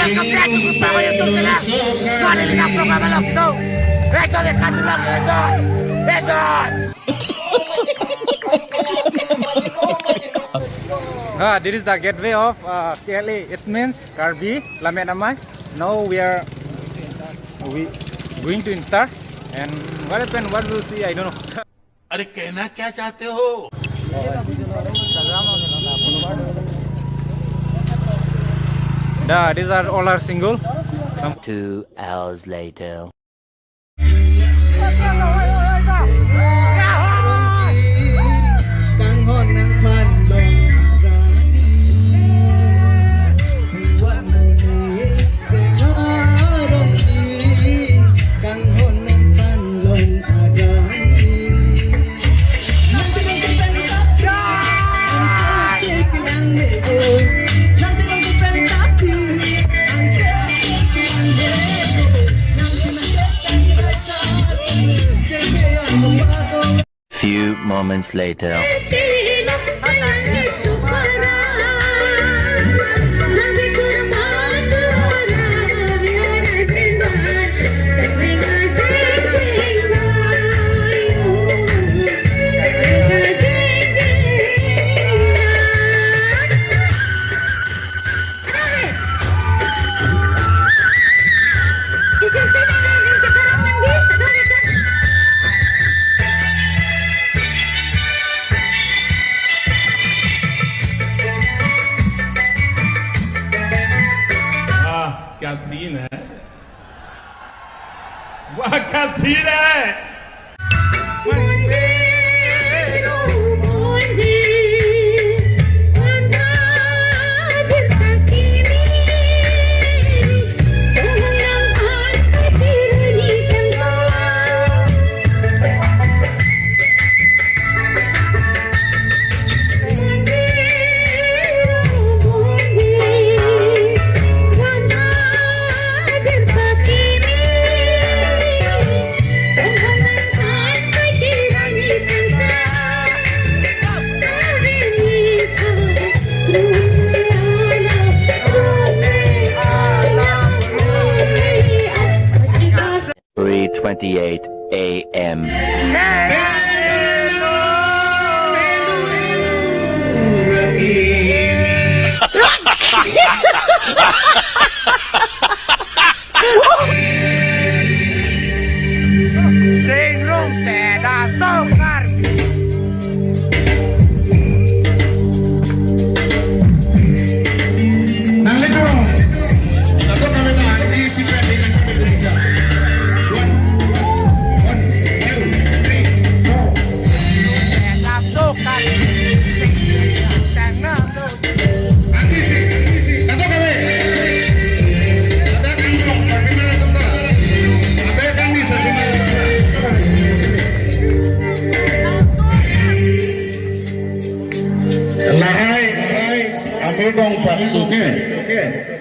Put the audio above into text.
welcome back to Kro Pok YouTube channel. Kali ini nak program malam itu. Record dekat dulu, record. This is the gateway of KLA. It means Karbi, Lammet, Amei. Now we going to enter, and what happened? What we'll see, I don't know. अरे कहना क्या चाहते हो? These are all are single. 2 hours later. Few moments later. क्या scene है? वाह क्या scene है? .28 a.m. Amei dong Pak Suge.